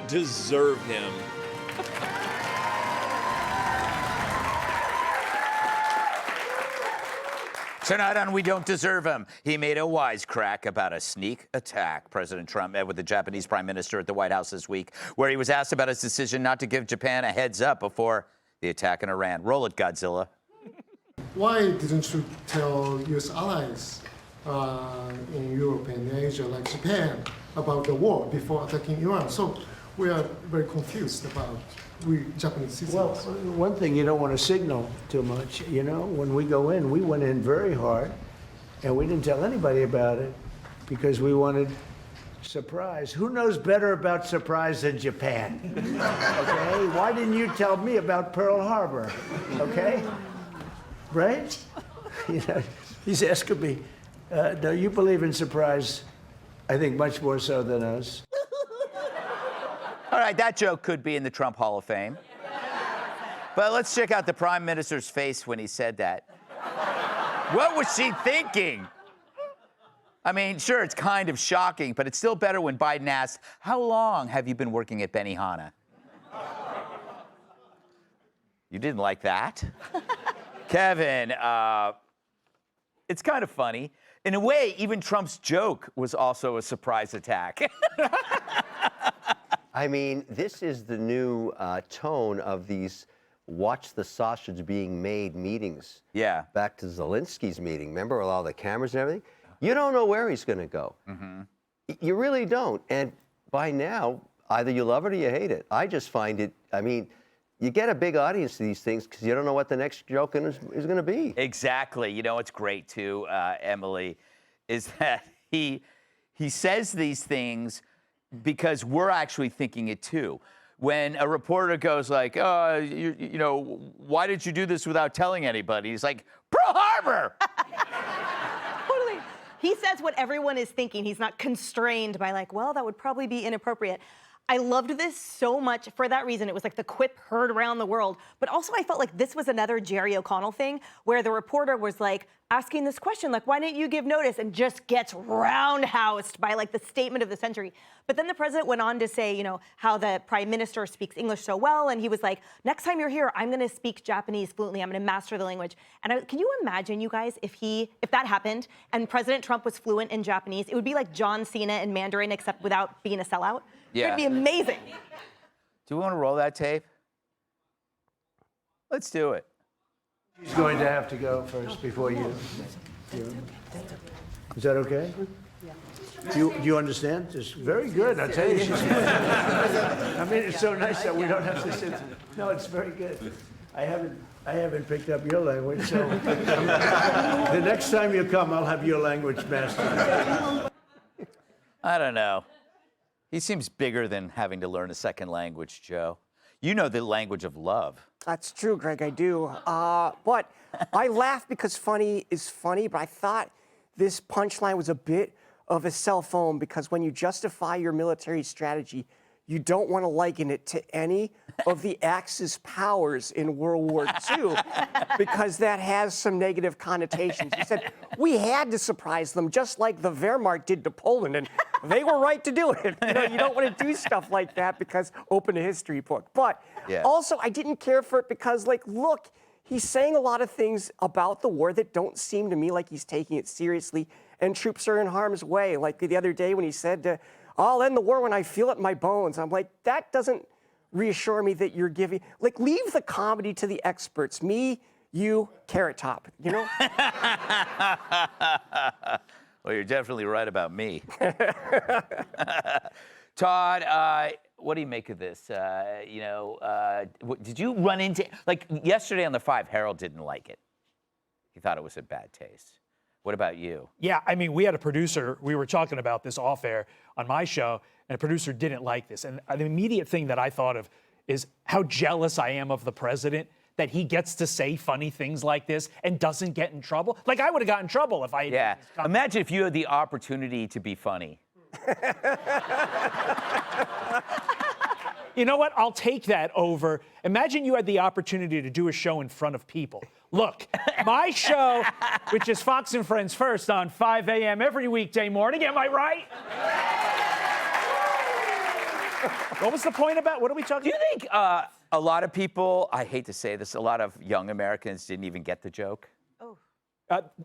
deserve him. Tonight on We Don't Deserve Him, he made a wisecrack about a sneak attack. President Trump met with the Japanese Prime Minister at the White House this week, where he was asked about his decision not to give Japan a heads up before the attack in Iran. Roll it, Godzilla. Why didn't you tell U.S. allies in Europe and Asia, like Japan, about the war before attacking Iran? So we are very confused about we Japanese citizens. Well, one thing, you don't want to signal too much. You know, when we go in, we went in very hard, and we didn't tell anybody about it because we wanted surprise. Who knows better about surprise than Japan? Okay? Why didn't you tell me about Pearl Harbor? Okay? Right? You know, he's asking me, no, you believe in surprise, I think much more so than us. All right, that joke could be in the Trump Hall of Fame. But let's check out the Prime Minister's face when he said that. What was she thinking? I mean, sure, it's kind of shocking, but it's still better when Biden asks, how long have you been working at Benihana? You didn't like that? Kevin, it's kind of funny. In a way, even Trump's joke was also a surprise attack. I mean, this is the new tone of these watch the sausage being made meetings. Yeah. Back to Zelensky's meeting, remember, with all the cameras and everything? You don't know where he's going to go. Mm-hmm. You really don't. And by now, either you love it or you hate it. I just find it, I mean, you get a big audience to these things because you don't know what the next joke is going to be. Exactly. You know what's great, too, Emily, is that he says these things because we're actually thinking it, too. When a reporter goes like, you know, why did you do this without telling anybody? He's like, Pearl Harbor! Totally. He says what everyone is thinking. He's not constrained by like, well, that would probably be inappropriate. I loved this so much for that reason. It was like the quip heard around the world. But also I felt like this was another Jerry O'Connell thing where the reporter was like asking this question, like, why didn't you give notice? And just gets roundhoused by like the statement of the century. But then the president went on to say, you know, how the prime minister speaks English so well. And he was like, next time you're here, I'm going to speak Japanese fluently. I'm going to master the language. And can you imagine, you guys, if that happened and President Trump was fluent in Japanese, it would be like John Cena in Mandarin, except without being a sellout. Yeah. It'd be amazing. Do we want to roll that tape? Let's do it. She's going to have to go first before you. Is that okay? Yeah. Do you understand? Just very good. I tell you, she's I mean, it's so nice that we don't have to sit. No, it's very good. I haven't picked up your language, so the next time you come, I'll have your language mastered. I don't know. He seems bigger than having to learn a second language, Joe. You know the language of love. That's true, Greg, I do. But I laugh because funny is funny, but I thought this punchline was a bit of a cell phone because when you justify your military strategy, you don't want to liken it to any of the Axis powers in World War II because that has some negative connotations. He said, we had to surprise them just like the Wehrmacht did to Poland, and they were right to do it. You know, you don't want to do stuff like that because open a history book. But also, I didn't care for it because, like, look, he's saying a lot of things about the war that don't seem to me like he's taking it seriously, and troops are in harm's way. Like the other day when he said, I'll end the war when I feel it in my bones. I'm like, that doesn't reassure me that you're giving, like, leave the comedy to the experts. Me, you, Carrot Top, you know? Well, you're definitely right about me. Todd, what do you make of this? Did you run into, like, yesterday on the 5, Harold didn't like it. He thought it was a bad taste. What about you? Yeah, I mean, we had a producer, we were talking about this off air on my show, and a producer didn't like this. And the immediate thing that I thought of is how jealous I am of the president that he gets to say funny things like this and doesn't get in trouble. Like, I would have gotten in trouble if I... Yeah, imagine if you had the opportunity to be funny. You know what? I'll take that over. Imagine you had the opportunity to do a show in front of people. Look, my show, which is Fox and Friends First on 5 a.m. every weekday morning, am I right? What was the point about? What are we talking Do you think a lot of people, I hate to say this, a lot of young Americans didn't even get the joke?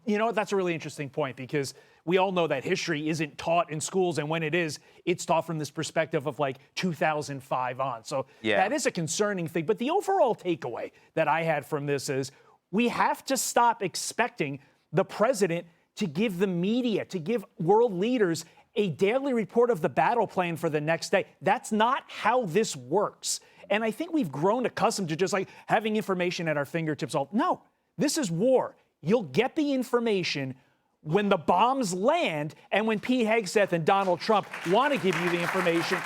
You know what? That's a really interesting point because we all know that history isn't taught in schools, and when it is, it's taught from this perspective of like 2005 on. So that is a concerning thing. But the overall takeaway that I had from this is we have to stop expecting the president to give the media, to give world leaders a daily report of the battle plan for the next day. That's not how this works. And I think we've grown accustomed to just like having information at our fingertips. No, this is war. You'll get the information when the bombs land and when Pete Hegseth and Donald Trump want to give you the information.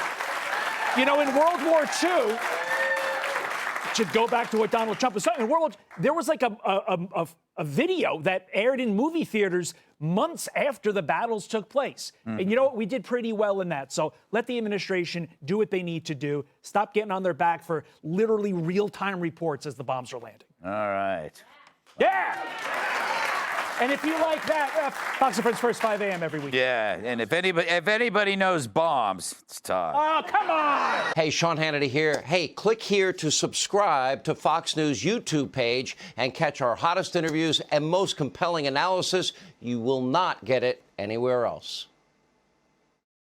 You know, in World War II, should go back to what Donald Trump was saying. In World War, there was like a video that aired in movie theaters months after the battles took place. And you know what? We did pretty well in that. So let the administration do what they need to do. Stop getting on their back for literally real-time reports as the bombs are landing. All right. Yeah! And if you like that, Fox and Friends First 5 a.m. every week. Yeah, and if anybody knows bombs, it's Todd. Oh, come on! Hey, Sean Hannity here. Hey, click here to subscribe to Fox News YouTube page and catch our hottest interviews and most compelling analysis. You will not get it anywhere else.